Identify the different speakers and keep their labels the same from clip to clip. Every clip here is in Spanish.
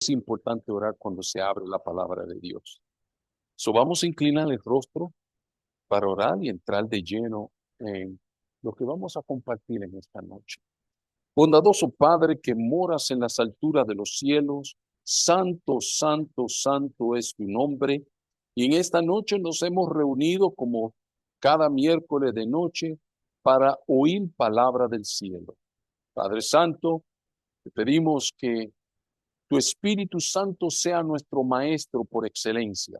Speaker 1: Es importante orar cuando se abre la palabra de Dios. Vamos a inclinar el rostro para orar y entrar de lleno en lo que vamos a compartir en esta noche. Bondadoso Padre que moras en las alturas de los cielos, santo, santo, santo es tu nombre. Y en esta noche nos hemos reunido como cada miércoles de noche para oír palabra del cielo. Padre Santo, te pedimos que tu Espíritu Santo sea nuestro maestro por excelencia,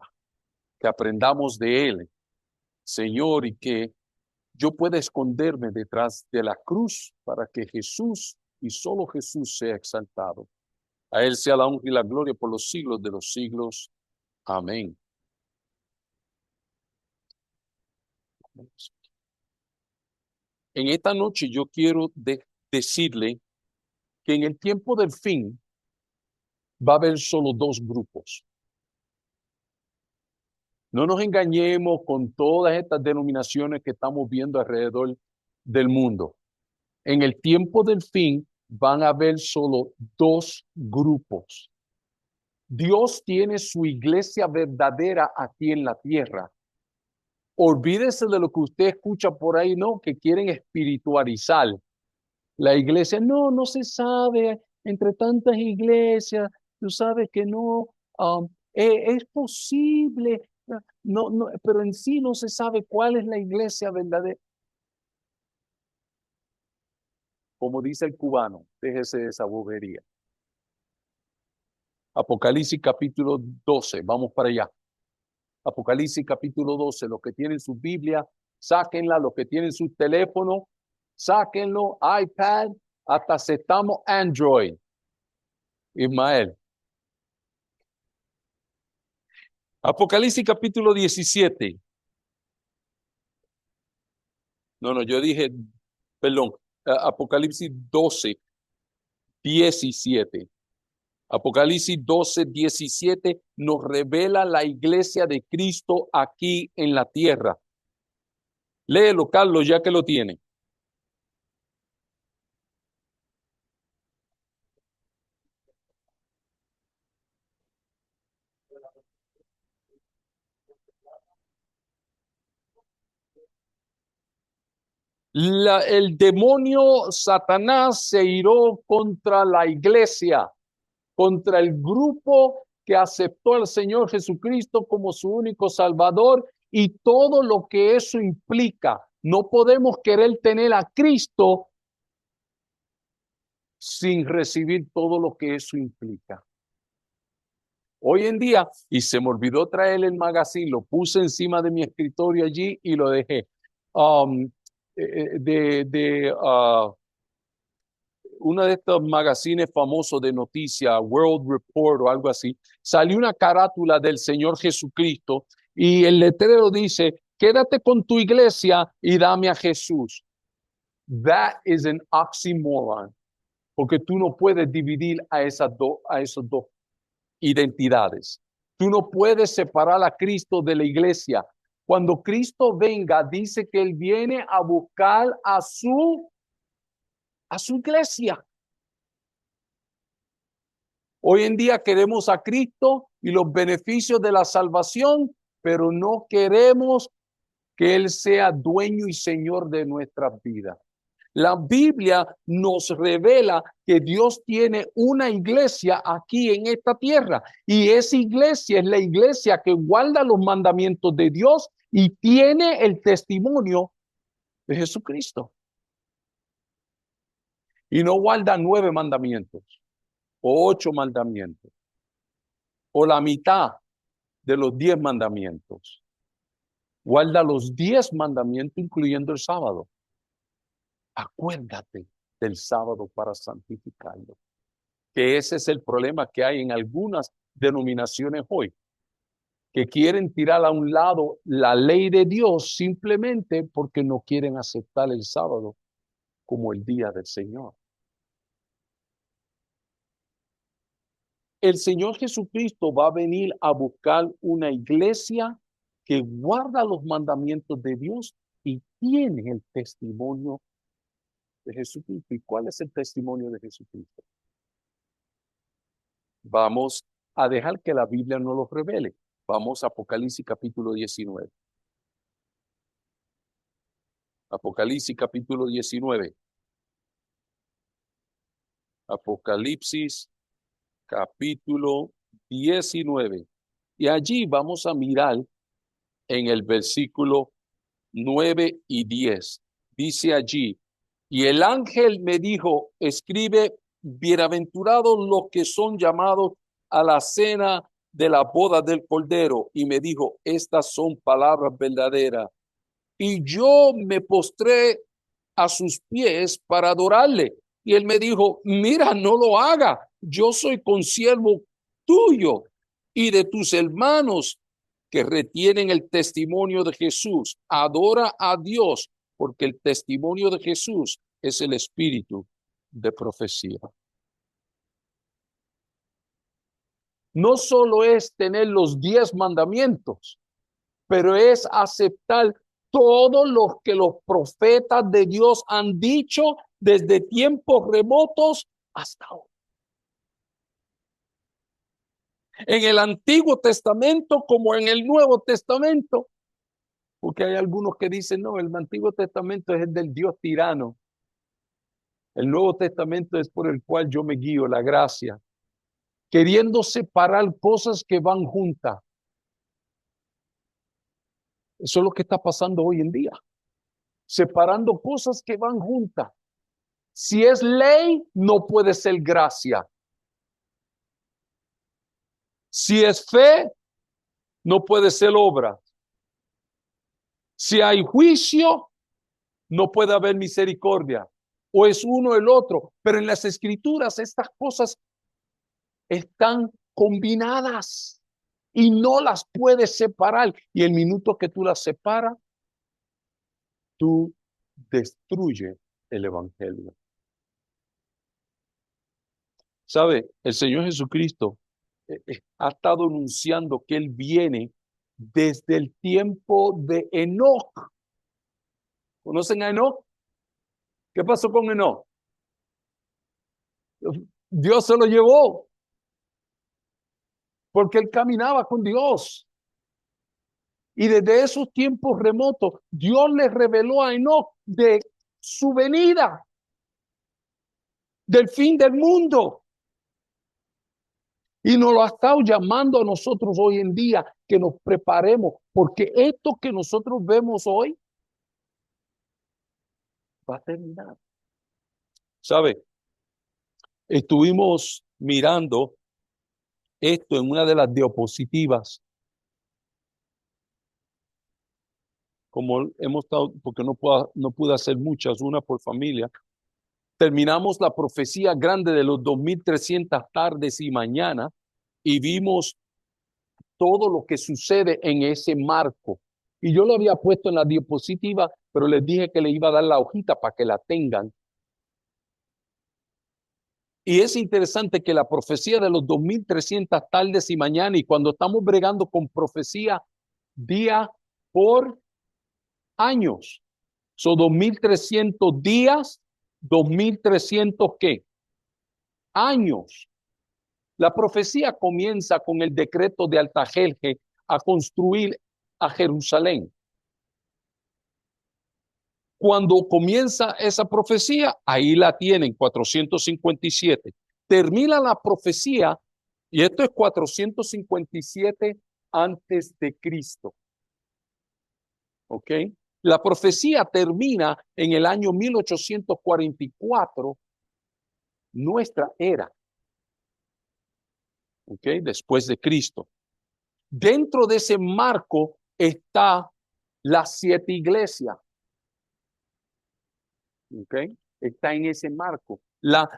Speaker 1: que aprendamos de él, Señor, y que yo pueda esconderme detrás de la cruz para que Jesús y solo Jesús sea exaltado. A él sea la honra y la gloria por los siglos de los siglos. Amén. En esta noche yo quiero decirle que en el tiempo del fin va a haber solo dos grupos. No nos engañemos con todas estas denominaciones que estamos viendo alrededor del mundo. En el tiempo del fin van a haber solo dos grupos. Dios tiene su iglesia verdadera aquí en la tierra. Olvídese de lo que usted escucha por ahí, ¿no? Que quieren espiritualizar la iglesia. No, no se sabe entre tantas iglesias. Tú sabes que no, es posible. No, no, pero en sí no se sabe cuál es la iglesia verdadera. Como dice el cubano, déjese de esa bobería. Apocalipsis capítulo 12, vamos para allá. Apocalipsis capítulo 12, los que tienen su Biblia, sáquenla, los que tienen su teléfono, sáquenlo, iPad, hasta aceptamos Android. Ismael. Apocalipsis capítulo 17. No, yo dije, perdón, Apocalipsis 12, 17. Apocalipsis 12, 17 nos revela la iglesia de Cristo aquí en la tierra. Léelo, Carlos, ya que lo tiene. El demonio Satanás se iró contra la iglesia, contra el grupo que aceptó al Señor Jesucristo como su único Salvador y todo lo que eso implica. No podemos querer tener a Cristo sin recibir todo lo que eso implica. Hoy en día, y se me olvidó traer el magazine, lo puse encima de mi escritorio allí y lo dejé. Um, Uno de estos magazines famosos de noticias, World Report o algo así, salió una carátula del Señor Jesucristo y el letrero dice, quédate con tu iglesia y dame a Jesús. That is an oxymoron, porque tú no puedes dividir a esos dos identidades. Tú no puedes separar a Cristo de la iglesia. Cuando Cristo venga, dice que Él viene a buscar a su iglesia. Hoy en día queremos a Cristo y los beneficios de la salvación, pero no queremos que Él sea dueño y señor de nuestras vidas. La Biblia nos revela que Dios tiene una iglesia aquí en esta tierra y esa iglesia es la iglesia que guarda los mandamientos de Dios y tiene el testimonio de Jesucristo. Y no guarda 9 mandamientos o 8 mandamientos o la mitad de los 10 mandamientos. Guarda los 10 mandamientos, incluyendo el sábado. Acuérdate del sábado para santificarlo. Que ese es el problema que hay en algunas denominaciones hoy, que quieren tirar a un lado la ley de Dios simplemente porque no quieren aceptar el sábado como el día del Señor. El Señor Jesucristo va a venir a buscar una iglesia que guarda los mandamientos de Dios y tiene el testimonio de Jesucristo. ¿Y cuál es el testimonio de Jesucristo? Vamos a dejar que la Biblia nos lo revele. Vamos a Apocalipsis capítulo 19. Apocalipsis capítulo 19. Apocalipsis capítulo 19. Y allí vamos a mirar en el versículo 9 y 10. Dice allí, y el ángel me dijo, escribe, bienaventurados los que son llamados a la cena de la boda del Cordero. Y me dijo, estas son palabras verdaderas. Y yo me postré a sus pies para adorarle. Y él me dijo, mira, no lo haga. Yo soy consiervo tuyo y de tus hermanos que retienen el testimonio de Jesús. Adora a Dios, porque el testimonio de Jesús es el espíritu de profecía. No solo es tener los 10 mandamientos, pero es aceptar todo lo que los profetas de Dios han dicho desde tiempos remotos hasta hoy. En el Antiguo Testamento como en el Nuevo Testamento, porque hay algunos que dicen, no, el Antiguo Testamento es el del Dios tirano. El Nuevo Testamento es por el cual yo me guío, la gracia, queriendo separar cosas que van juntas. Eso es lo que está pasando hoy en día, separando cosas que van juntas. Si es ley, no puede ser gracia. Si es fe, no puede ser obra. Si hay juicio, no puede haber misericordia. O es uno o el otro. Pero en las escrituras estas cosas están combinadas y no las puedes separar. Y el minuto que tú las separas, tú destruyes el evangelio. ¿Sabe? El Señor Jesucristo ha estado anunciando que Él viene desde el tiempo de Enoc. ¿Conocen a Enoc? ¿Qué pasó con Enoc? Dios se lo llevó porque él caminaba con Dios. Y desde esos tiempos remotos, Dios le reveló a Enoc de su venida, del fin del mundo. Y nos lo ha estado llamando a nosotros hoy en día que nos preparemos, porque esto que nosotros vemos hoy va a terminar. ¿Sabe? Estuvimos mirando esto en una de las diapositivas, como hemos estado, porque no pude hacer muchas, una por familia. Terminamos la profecía grande de los 2300 tardes y mañana y vimos todo lo que sucede en ese marco. Y yo lo había puesto en la diapositiva, pero les dije que le iba a dar la hojita para que la tengan. Y es interesante que la profecía de los 2300 tardes y mañana, y cuando estamos bregando con profecía día por años, son 2300 días, 2300 ¿qué? Años. La profecía comienza con el decreto de Artajerjes a construir a Jerusalén. Cuando comienza esa profecía, ahí la tienen, 457. Termina la profecía, y esto es 457 antes de Cristo. ¿Ok? La profecía termina en el año 1844, nuestra era. ¿Ok? Después de Cristo. Dentro de ese marco está las 7 iglesias. ¿Okay? Está en ese marco. La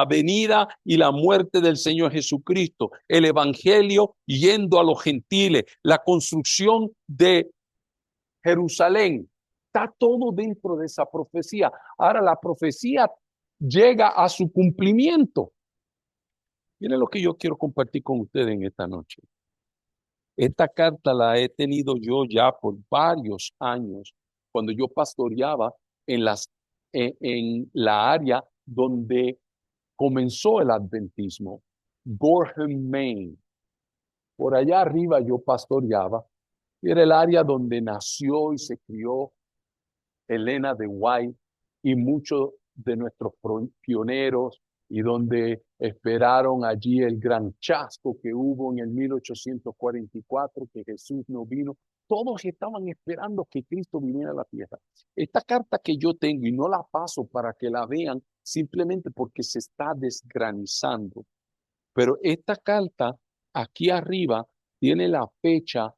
Speaker 1: venida y la muerte del Señor Jesucristo, el evangelio yendo a los gentiles, la construcción de Jerusalén, está todo dentro de esa profecía. Ahora la profecía llega a su cumplimiento. Miren lo que yo quiero compartir con ustedes en esta noche. Esta carta la he tenido yo ya por varios años, cuando yo pastoreaba en la área donde comenzó el adventismo. Gorham, Maine. Por allá arriba yo pastoreaba. Era el área donde nació y se crió Elena de White y muchos de nuestros pioneros, y donde esperaron allí el gran chasco que hubo en el 1844, que Jesús no vino. Todos estaban esperando que Cristo viniera a la tierra. Esta carta que yo tengo, y no la paso para que la vean, simplemente porque se está desgranizando, pero esta carta aquí arriba tiene la fecha.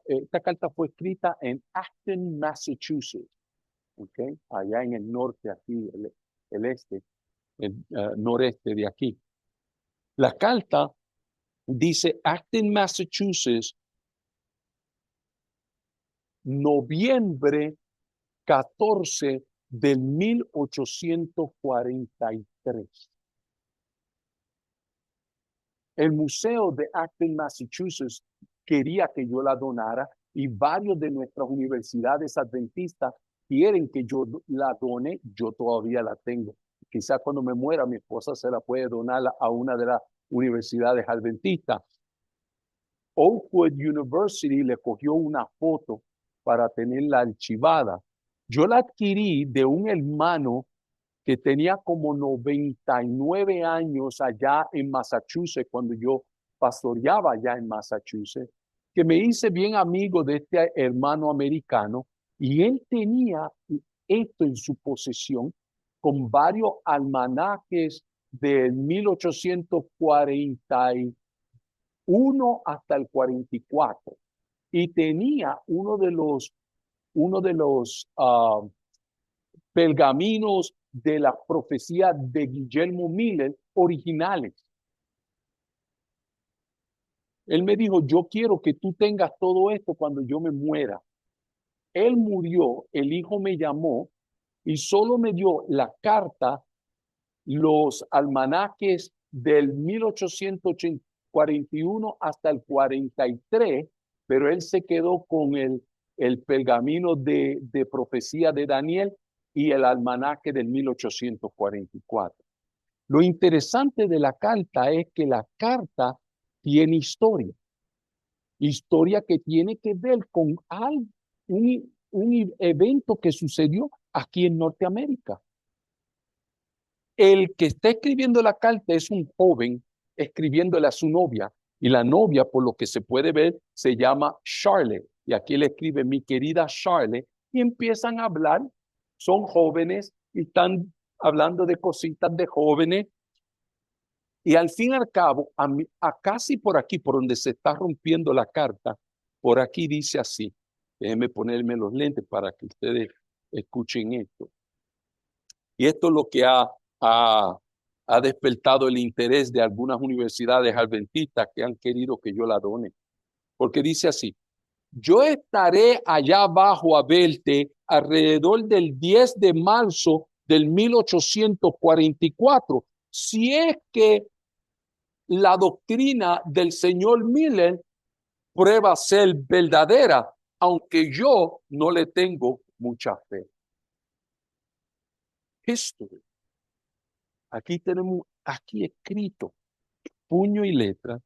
Speaker 1: Esta carta fue escrita en Acton, Massachusetts, ¿okay? Allá en el norte, aquí, el este, el noreste de aquí. La carta dice Acton, Massachusetts, noviembre 14 del 1843. El museo de Acton, Massachusetts quería que yo la donara, y varios de nuestras universidades adventistas quieren que yo la done. Yo todavía la tengo. Quizás cuando me muera mi esposa se la puede donar a una de las universidades adventistas. Oakwood University le cogió una foto para tenerla archivada. Yo la adquirí de un hermano que tenía como 99 años allá en Massachusetts, cuando yo pastoreaba allá en Massachusetts, que me hice bien amigo de este hermano americano, y él tenía esto en su posesión con varios almanaques de 1841 hasta el 44, y tenía uno de los pergaminos de la profecía de Guillermo Miller originales. Él me dijo, yo quiero que tú tengas todo esto cuando yo me muera. Él murió, el hijo me llamó y solo me dio la carta, los almanaques del 1841 hasta el 43, pero él se quedó con el pergamino de profecía de Daniel y el almanaque del 1844. Lo interesante de la carta es que la carta tiene historia que tiene que ver con un evento que sucedió aquí en Norteamérica. El que está escribiendo la carta es un joven escribiéndole a su novia, y la novia, por lo que se puede ver, se llama Charlotte, y aquí le escribe mi querida Charlotte, y empiezan a hablar. Son jóvenes y están hablando de cositas de jóvenes. Y al fin y al cabo, a casi por aquí, por donde se está rompiendo la carta, por aquí dice así. Déjenme ponerme los lentes para que ustedes escuchen esto. Y esto es lo que ha despertado el interés de algunas universidades adventistas que han querido que yo la done. Porque dice así: yo estaré allá abajo a verte alrededor del 10 de marzo del 1844, si es que la doctrina del señor Miller prueba ser verdadera, aunque yo no le tengo mucha fe. History. Aquí tenemos, aquí escrito, puño y letra,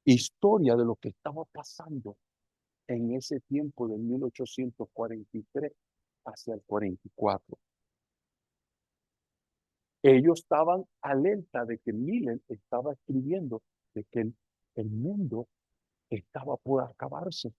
Speaker 1: historia de lo que estaba pasando en ese tiempo de 1843 hacia el 44. Ellos estaban alerta de que Miller estaba escribiendo de que el mundo estaba por acabarse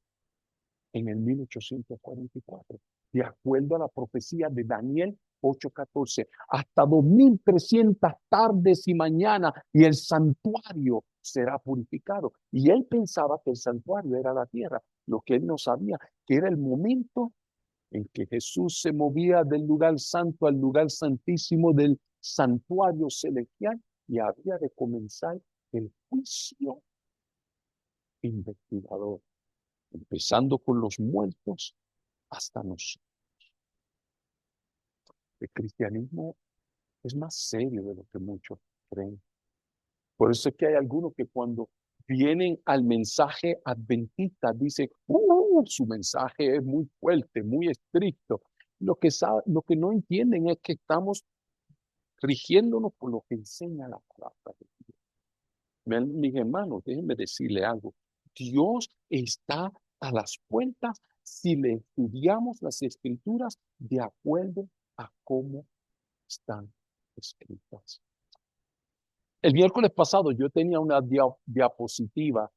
Speaker 1: en el 1844, de acuerdo a la profecía de Daniel 8:14, hasta 2300 tardes y mañanas, y el santuario será purificado. Y él pensaba que el santuario era la tierra, lo que él no sabía, que era el momento en que Jesús se movía del lugar santo al lugar santísimo del santuario celestial, y había de comenzar el juicio investigador, empezando con los muertos hasta nosotros. El cristianismo es más serio de lo que muchos creen. Por eso es que hay algunos que cuando vienen al mensaje adventista dicen, su mensaje es muy fuerte, muy estricto. Lo que no entienden es que estamos rigiéndonos por lo que enseña la palabra de Dios. Mis hermanos, déjenme decirle algo. Dios está a las puertas si le estudiamos las escrituras de acuerdo a cómo están escritas. El miércoles pasado yo tenía una diapositiva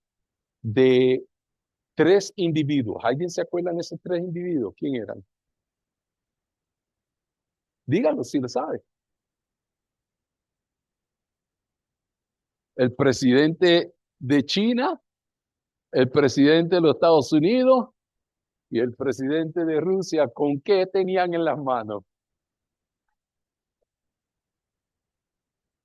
Speaker 1: de 3 individuos. ¿Alguien se acuerda de esos 3 individuos? ¿Quién eran? Díganlo si lo sabe. El presidente de China, el presidente de los Estados Unidos y el presidente de Rusia. ¿Con qué tenían en las manos?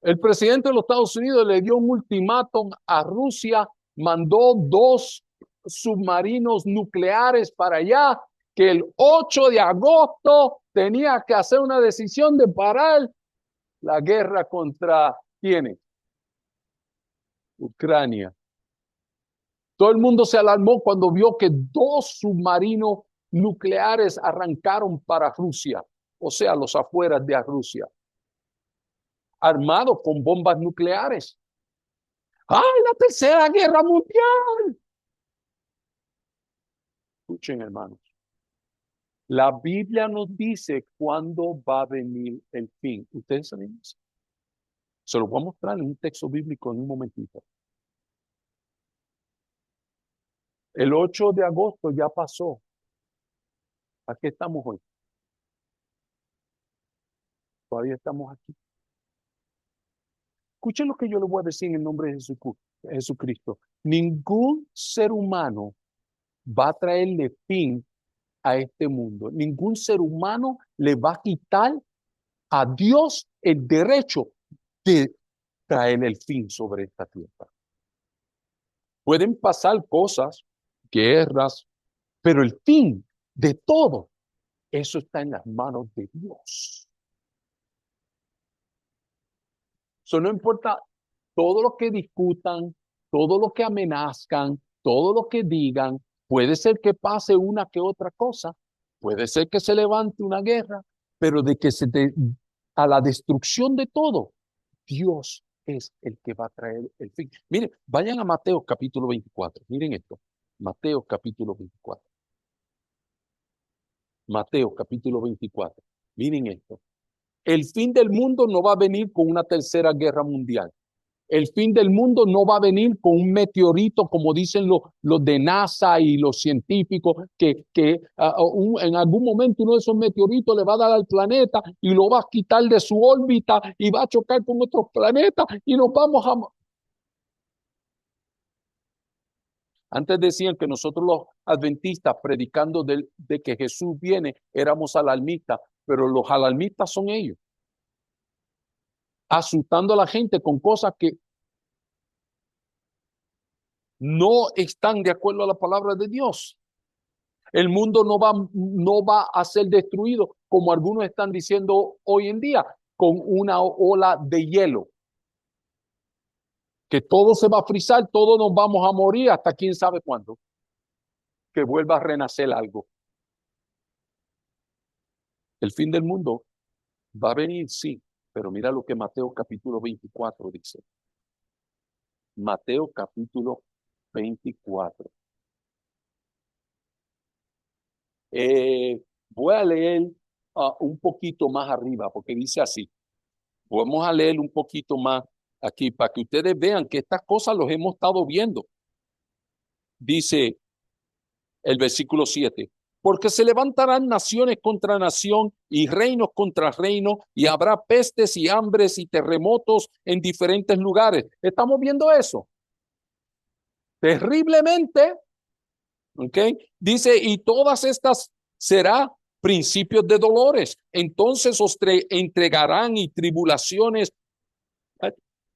Speaker 1: El presidente de los Estados Unidos le dio un ultimátum a Rusia, mandó 2 submarinos nucleares para allá, que el 8 de agosto tenía que hacer una decisión de parar la guerra contra ¿quiénes? Ucrania. Todo el mundo se alarmó cuando vio que 2 submarinos nucleares arrancaron para Rusia, o sea, los afueras de Rusia, armados con bombas nucleares. ¡Ay, la tercera guerra mundial! Escuchen, hermanos. La Biblia nos dice cuándo va a venir el fin. ¿Ustedes saben eso? Se lo voy a mostrar en un texto bíblico en un momentito. El 8 de agosto ya pasó. ¿A qué estamos hoy? Todavía estamos aquí. Escuchen lo que yo les voy a decir en el nombre de Jesucristo. Ningún ser humano va a traerle fin a este mundo. Ningún ser humano le va a quitar a Dios el derecho de traer el fin sobre esta tierra. Pueden pasar cosas, guerras, pero el fin de todo, eso está en las manos de Dios. Eso no importa todo lo que discutan, todo lo que amenazcan, todo lo que digan. Puede ser que pase una que otra cosa, puede ser que se levante una guerra, pero de que a la destrucción de todo, Dios es el que va a traer el fin. Miren, vayan a Mateo capítulo 24. Miren esto. Mateo capítulo 24. Mateo capítulo 24. Miren esto. El fin del mundo no va a venir con una tercera guerra mundial. El fin del mundo no va a venir con un meteorito, como dicen los de NASA y los científicos, que en algún momento uno de esos meteoritos le va a dar al planeta y lo va a quitar de su órbita y va a chocar con otros planetas y nos vamos a... Antes decían que nosotros los adventistas, predicando de que Jesús viene, éramos alarmistas, pero los alarmistas son ellos, asustando a la gente con cosas que no están de acuerdo a la palabra de Dios. El mundo no va a ser destruido, como algunos están diciendo hoy en día, con una ola de hielo. Que todo se va a frizar, todos nos vamos a morir hasta quién sabe cuándo. Que vuelva a renacer algo. El fin del mundo va a venir, sí, pero mira lo que Mateo capítulo 24 dice. Mateo capítulo 24. Voy a leer un poquito más arriba, porque dice así. Vamos a leer un poquito más aquí para que ustedes vean que estas cosas los hemos estado viendo. Dice el versículo 7. Porque se levantarán naciones contra nación y reinos contra reino, y habrá pestes y hambres y terremotos en diferentes lugares. ¿Estamos viendo eso? Terriblemente. ¿Ok? Dice, y todas estas será principios de dolores. Entonces os entregarán y tribulaciones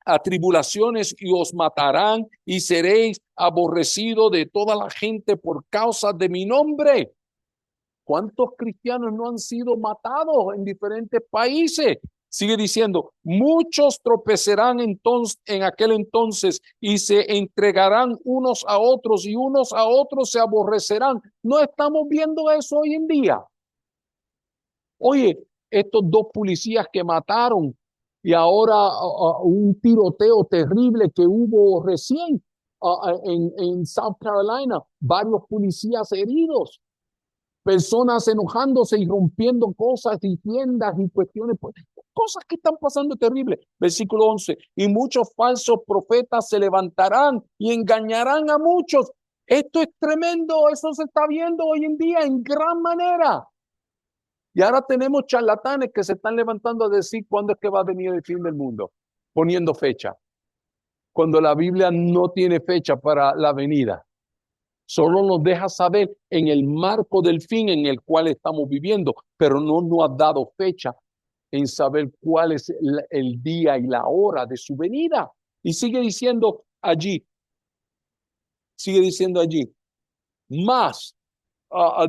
Speaker 1: a tribulaciones y os matarán y seréis aborrecidos de toda la gente por causa de mi nombre. ¿Cuántos cristianos no han sido matados en diferentes países? Sigue diciendo, muchos tropezarán entonces en aquel entonces y se entregarán unos a otros y unos a otros se aborrecerán. ¿No estamos viendo eso hoy en día? Oye, estos 2 policías que mataron y ahora un tiroteo terrible que hubo recién en South Carolina, varios policías heridos, personas enojándose y rompiendo cosas y tiendas y cuestiones, cosas que están pasando terribles. Versículo 11, y muchos falsos profetas se levantarán y engañarán a muchos. Esto es tremendo, eso se está viendo hoy en día en gran manera. Y ahora tenemos charlatanes que se están levantando a decir cuándo es que va a venir el fin del mundo, poniendo fecha, cuando la Biblia no tiene fecha para la venida. Solo nos deja saber en el marco del fin en el cual estamos viviendo, pero no nos ha dado fecha en saber cuál es el día y la hora de su venida. Y sigue diciendo allí, más,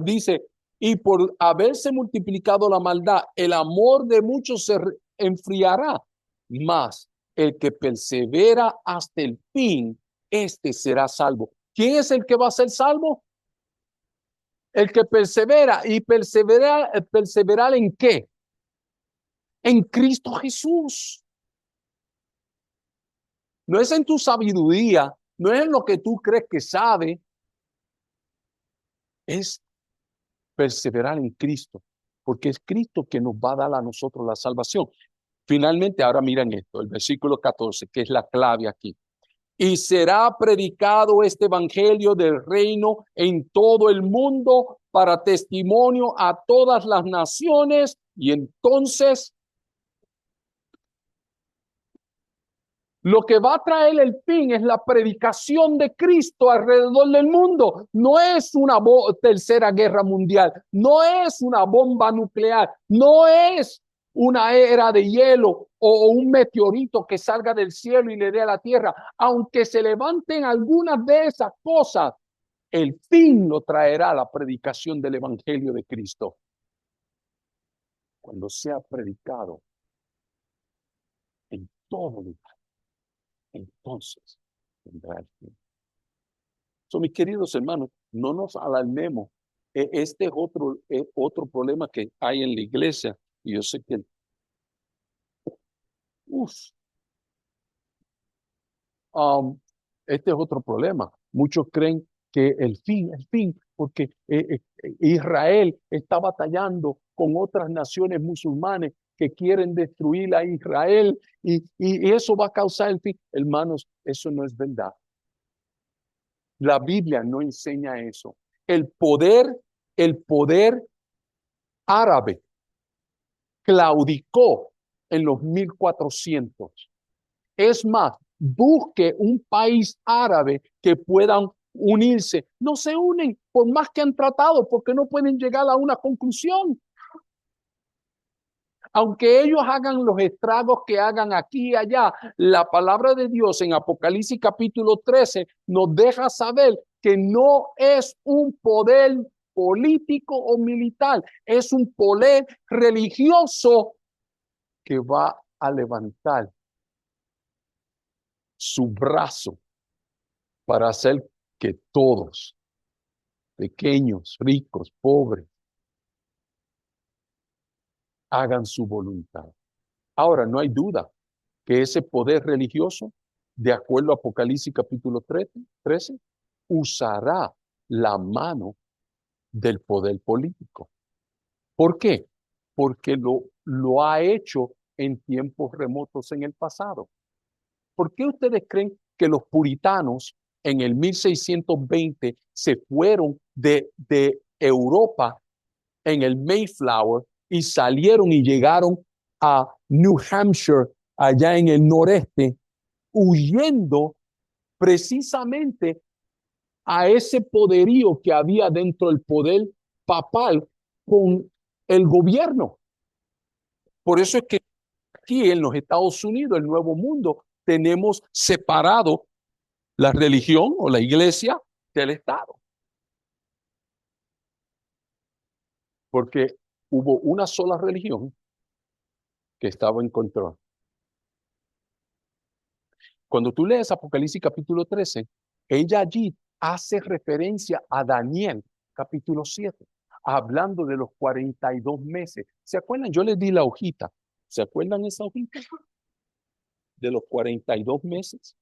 Speaker 1: dice, y por haberse multiplicado la maldad, el amor de muchos se enfriará, más el que persevera hasta el fin, este será salvo. ¿Quién es el que va a ser salvo? El que persevera. ¿Y perseverar en qué? En Cristo Jesús. No es en tu sabiduría, no es en lo que tú crees que sabe, es perseverar en Cristo, porque es Cristo que nos va a dar a nosotros la salvación. Finalmente, ahora miren esto, el versículo 14, que es la clave aquí. Y será predicado este evangelio del reino en todo el mundo para testimonio a todas las naciones, y entonces lo que va a traer el fin es la predicación de Cristo alrededor del mundo. No es una tercera guerra mundial, no es una bomba nuclear, no es una era de hielo o un meteorito que salga del cielo y le dé a la tierra. Aunque se levanten algunas de esas cosas, el fin lo traerá la predicación del evangelio de Cristo. Cuando sea predicado en todo lugar, entonces vendrá el fin. Mis queridos hermanos, no nos alarmemos. Este es otro problema que hay en la iglesia. Y yo sé que, este es otro problema. Muchos creen que el fin, porque Israel está batallando con otras naciones musulmanes que quieren destruir a Israel y eso va a causar el fin. Hermanos, eso no es verdad. La Biblia no enseña eso. El poder árabe claudicó en los 1400. Es más, busque un país árabe que puedan unirse. No se unen por más que han tratado porque no pueden llegar a una conclusión. Aunque ellos hagan los estragos que hagan aquí y allá, la palabra de Dios en Apocalipsis capítulo 13 nos deja saber que no es un poder político o militar, es un poder religioso que va a levantar su brazo para hacer que todos, pequeños, ricos, pobres, hagan su voluntad. Ahora, no hay duda que ese poder religioso, de acuerdo a Apocalipsis capítulo 13, usará la mano del poder político. ¿Por qué? Porque lo ha hecho en tiempos remotos en el pasado. ¿Por qué ustedes creen que los puritanos en el 1620 se fueron de Europa en el Mayflower y salieron y llegaron a New Hampshire, allá en el noreste, huyendo precisamente a ese poderío que había dentro del poder papal con el gobierno? Por eso es que aquí en los Estados Unidos, el Nuevo Mundo, tenemos separado la religión o la iglesia del Estado. Porque hubo una sola religión que estaba en control. Cuando tú lees Apocalipsis capítulo 13, ella allí hace referencia a Daniel capítulo 7, hablando de los 42 meses. ¿Se acuerdan? Yo les di la hojita. ¿Se acuerdan esa hojita? de los 42 meses,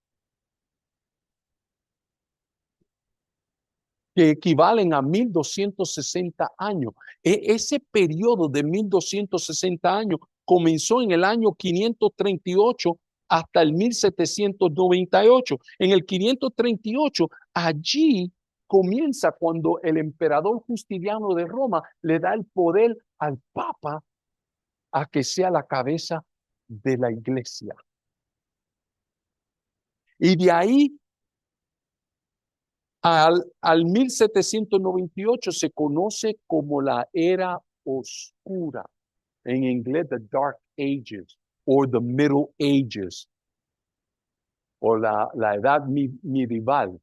Speaker 1: que equivalen a 1260 años. Ese periodo de 1260 años comenzó en el año 538 hasta el 1798. En el 538, allí comienza cuando el emperador Justiniano de Roma le da el poder al Papa a que sea la cabeza de la iglesia. Y de ahí al 1798 se conoce como la era oscura, en inglés the Dark Ages o the Middle Ages o la edad medieval.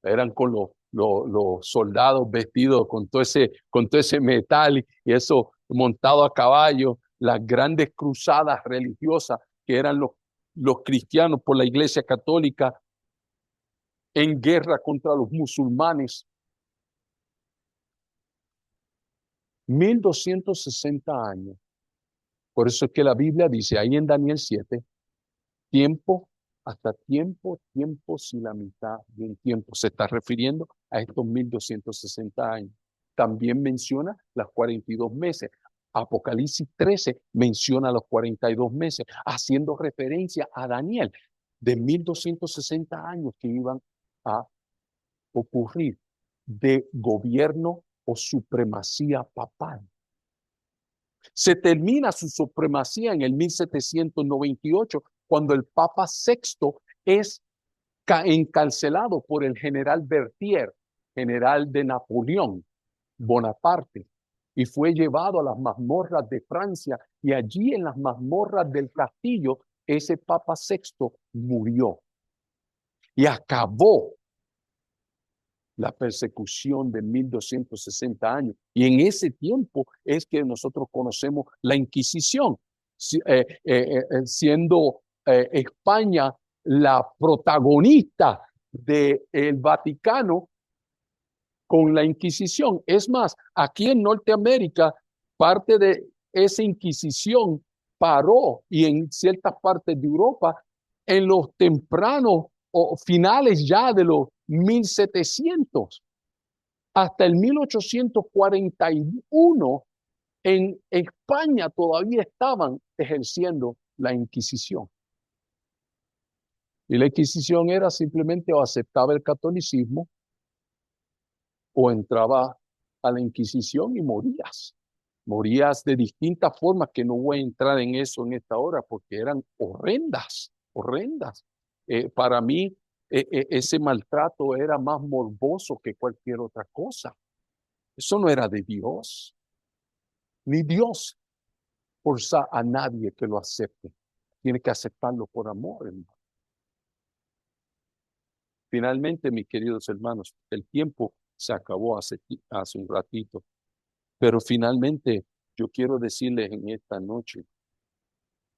Speaker 1: Eran con los soldados vestidos con todo ese metal y eso montado a caballo, las grandes cruzadas religiosas que eran los cristianos por la Iglesia Católica en guerra contra los musulmanes. 1260 años. Por eso es que la Biblia dice ahí en Daniel 7, tiempo, hasta tiempo, tiempos y la mitad de un tiempo. Se está refiriendo a estos 1260 años. También menciona las 42 meses. Apocalipsis 13 menciona los 42 meses, haciendo referencia a Daniel de 1260 años que iban a ocurrir de gobierno o supremacía papal. Se termina su supremacía en el 1798, cuando el Papa Sexto es encarcelado por el general Berthier, general de Napoleón Bonaparte, y fue llevado a las mazmorras de Francia, y allí en las mazmorras del castillo, ese Papa Sexto murió y acabó la persecución de 1260 años. Y en ese tiempo es que nosotros conocemos la Inquisición, siendo España la protagonista del Vaticano con la Inquisición. Es más, aquí en Norteamérica, parte de esa Inquisición paró, y en ciertas partes de Europa, en los tempranos o finales ya de los 1700, hasta el 1841, en España todavía estaban ejerciendo la Inquisición. Y la Inquisición era simplemente o aceptaba el catolicismo o entraba a la Inquisición y morías. Morías de distintas formas que no voy a entrar en eso en esta hora porque eran horrendas, horrendas. Para mí, ese maltrato era más morboso que cualquier otra cosa. Eso no era de Dios. Ni Dios forza a nadie que lo acepte. Tiene que aceptarlo por amor, hermano. Finalmente, mis queridos hermanos, el tiempo se acabó hace un ratito, pero finalmente yo quiero decirles en esta noche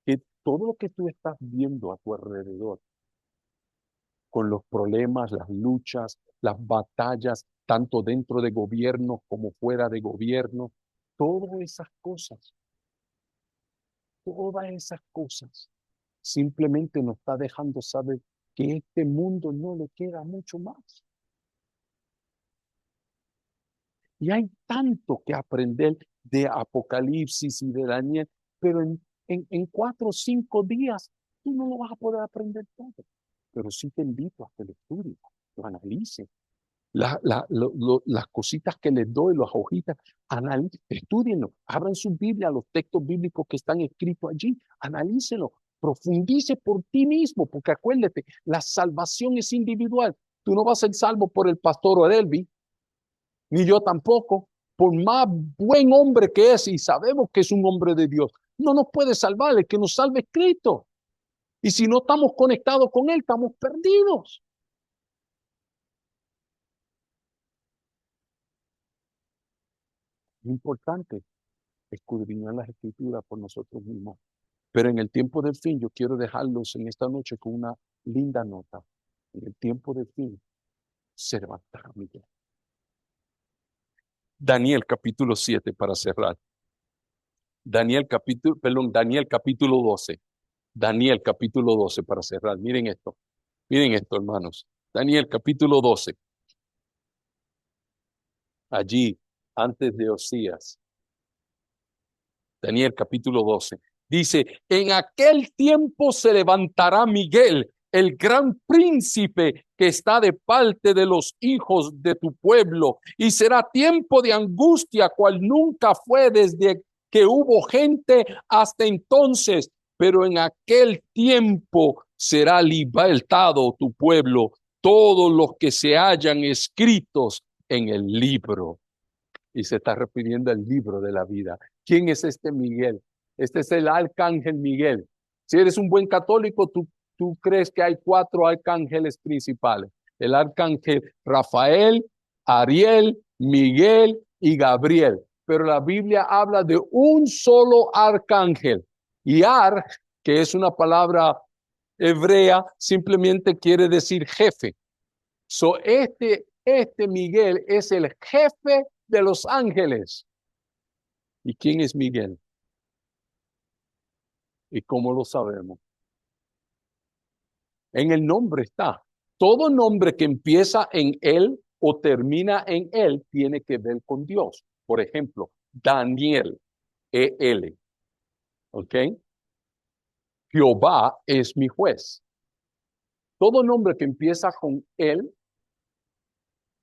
Speaker 1: que todo lo que tú estás viendo a tu alrededor, con los problemas, las luchas, las batallas, tanto dentro de gobierno como fuera de gobierno, todas esas cosas simplemente nos está dejando saber que este mundo no le queda mucho más. Y hay tanto que aprender de Apocalipsis y de Daniel, pero en 4 o 5 días tú no lo vas a poder aprender todo. Pero sí te invito a que lo estudies, lo analices. Las cositas que les doy, las hojitas, estudienlo, abran su Biblia, los textos bíblicos que están escritos allí, analícenlo, profundice por ti mismo, porque acuérdate, la salvación es individual. Tú no vas a ser salvo por el pastor Odelvi, ni yo tampoco, por más buen hombre que es, y sabemos que es un hombre de Dios, no nos puede salvar, el que nos salve es Cristo. Y si no estamos conectados con Él, estamos perdidos. Es importante escudriñar las Escrituras por nosotros mismos. Pero en el tiempo del fin, yo quiero dejarlos en esta noche con una linda nota. En el tiempo del fin, se levantará Miguel. Daniel capítulo 7 para cerrar. Daniel capítulo 12. Daniel capítulo 12 para cerrar. Miren esto, hermanos. Daniel capítulo 12. Allí, antes de Osías. Daniel capítulo 12. Dice, en aquel tiempo se levantará Miguel, el gran príncipe que está de parte de los hijos de tu pueblo, y será tiempo de angustia cual nunca fue desde que hubo gente hasta entonces, pero en aquel tiempo será libertado tu pueblo, todos los que se hallan escritos en el libro. Y se está refiriendo al libro de la vida. ¿Quién es este Miguel? Este es el arcángel Miguel. Si eres un buen católico, tú crees que hay 4 arcángeles principales. El arcángel Rafael, Ariel, Miguel y Gabriel. Pero la Biblia habla de un solo arcángel. Y que es una palabra hebrea, simplemente quiere decir jefe. Este Miguel es el jefe de los ángeles. ¿Y quién es Miguel? ¿Y cómo lo sabemos? En el nombre está. Todo nombre que empieza en él o termina en él tiene que ver con Dios. Por ejemplo, Daniel, E-L. ¿Ok? Jehová es mi juez. Todo nombre que empieza con él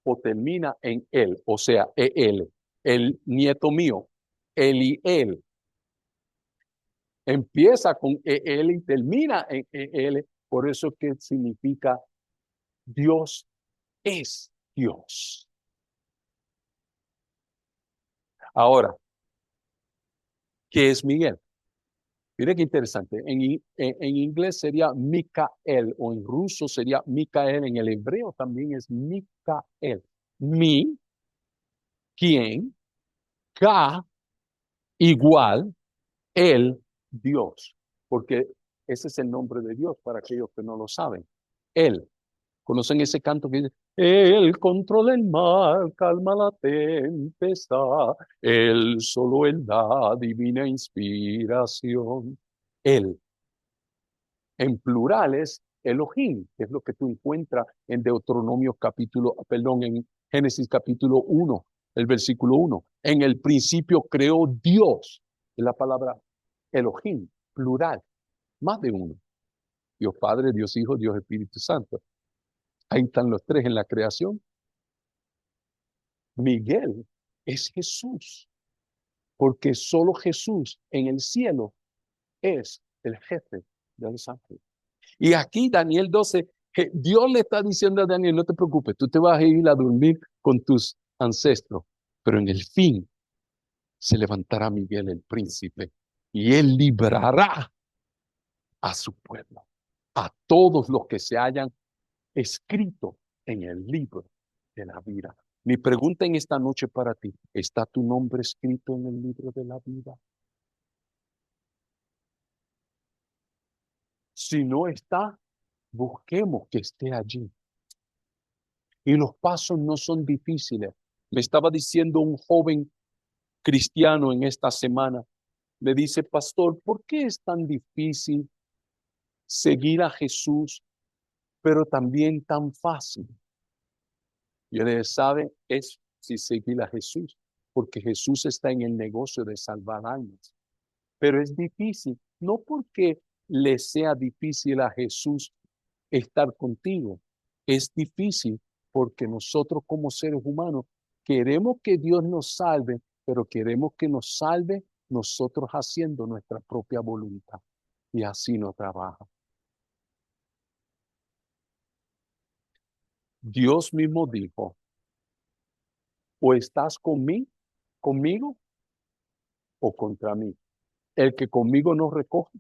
Speaker 1: o termina en él, o sea, E-L. El nieto mío, Eliel. Empieza con EL y termina en EL, por eso que significa Dios es Dios. Ahora, ¿qué es Miguel? Mire qué interesante. En inglés sería Micael o en ruso sería Micael. En el hebreo también es Micael. Mi, quien, Ka, igual, el, Dios. Porque ese es el nombre de Dios para aquellos que no lo saben. Él. ¿Conocen ese canto que dice, Él controla el mar, calma la tempestad, Él solo Él da divina inspiración? Él, en plural es Elohim, que es lo que tú encuentras en en Génesis capítulo 1, el versículo 1. En el principio creó Dios, es la palabra Elohim, plural, más de uno. Dios Padre, Dios Hijo, Dios Espíritu Santo. Ahí están los 3 en la creación. Miguel es Jesús, porque solo Jesús en el cielo es el jefe de los ángeles. Y aquí Daniel 12, que Dios le está diciendo a Daniel, no te preocupes, tú te vas a ir a dormir con tus ancestros, pero en el fin se levantará Miguel el príncipe y él librará a su pueblo, a todos los que se hayan escrito en el libro de la vida. Mi pregunta en esta noche para ti, ¿está tu nombre escrito en el libro de la vida? Si no está, busquemos que esté allí. Y los pasos no son difíciles. Me estaba diciendo un joven cristiano en esta semana, me dice, pastor, ¿por qué es tan difícil seguir a Jesús, pero también tan fácil? Yo le dije, ¿sabe? Es si seguir a Jesús, porque Jesús está en el negocio de salvar almas. Pero es difícil, no porque le sea difícil a Jesús estar contigo, es difícil porque nosotros como seres humanos queremos que Dios nos salve, pero queremos que nos salve nosotros haciendo nuestra propia voluntad. Y así no trabaja. Dios mismo dijo, o estás conmigo o contra mí. El que conmigo no recoge,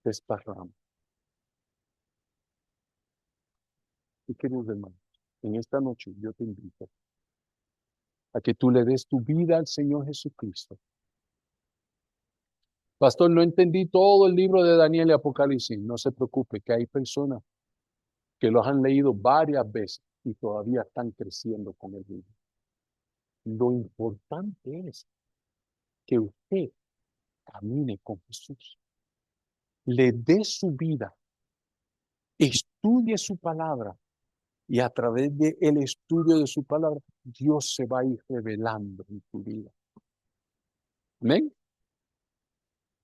Speaker 1: desparrama. Y queridos hermanos, en esta noche yo te invito a que tú le des tu vida al Señor Jesucristo. Pastor, no entendí todo el libro de Daniel y Apocalipsis. No se preocupe, que hay personas que los han leído varias veces y todavía están creciendo con el libro. Lo importante es que usted camine con Jesús. le dé su vida, estudie su palabra y a través de el estudio de su palabra, Dios se va a ir revelando en tu vida. Amén.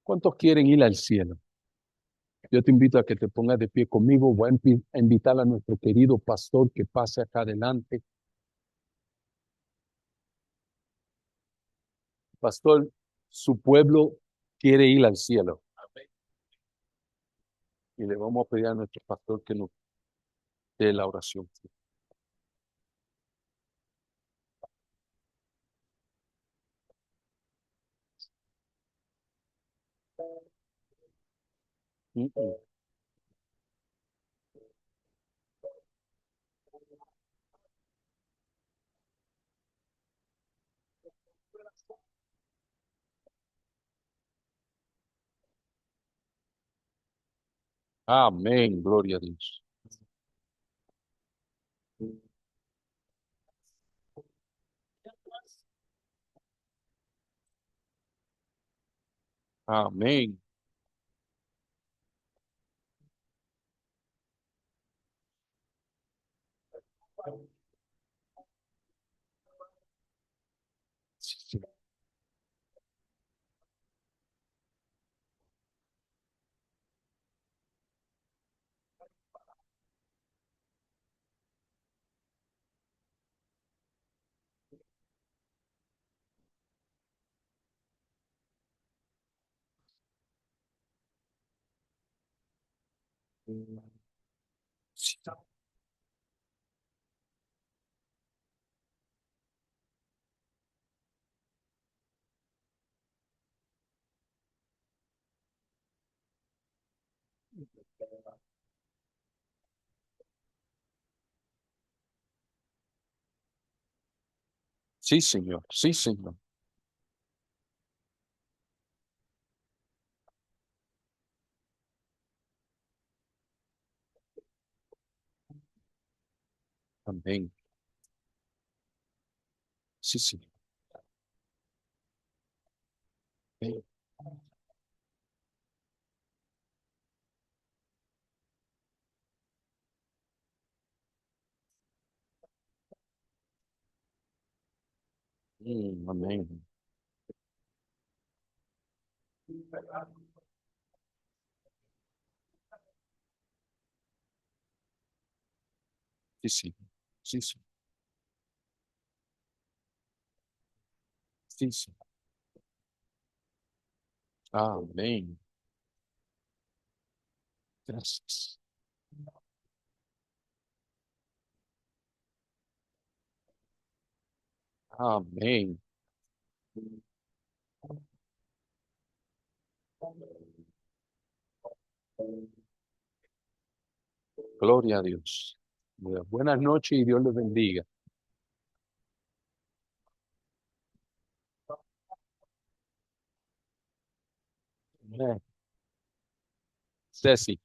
Speaker 1: ¿Cuántos quieren ir al cielo? Yo te invito a que te pongas de pie conmigo. Voy a invitar a nuestro querido pastor que pase acá adelante. Pastor, su pueblo quiere ir al cielo. Y le vamos a pedir a nuestro pastor que nos dé la oración. Mm, mm. Amén, gloria a Dios. Amén. Sí, sí, sí, sí, Señor. Sí, Señor. Amén. Sí, sí. Amén. Amén. Sí, sí. Sí, sí. Sí, sí. Amén. Gracias. Amén. Gloria a Dios. Buenas noches y Dios les bendiga. Amén. Ceci.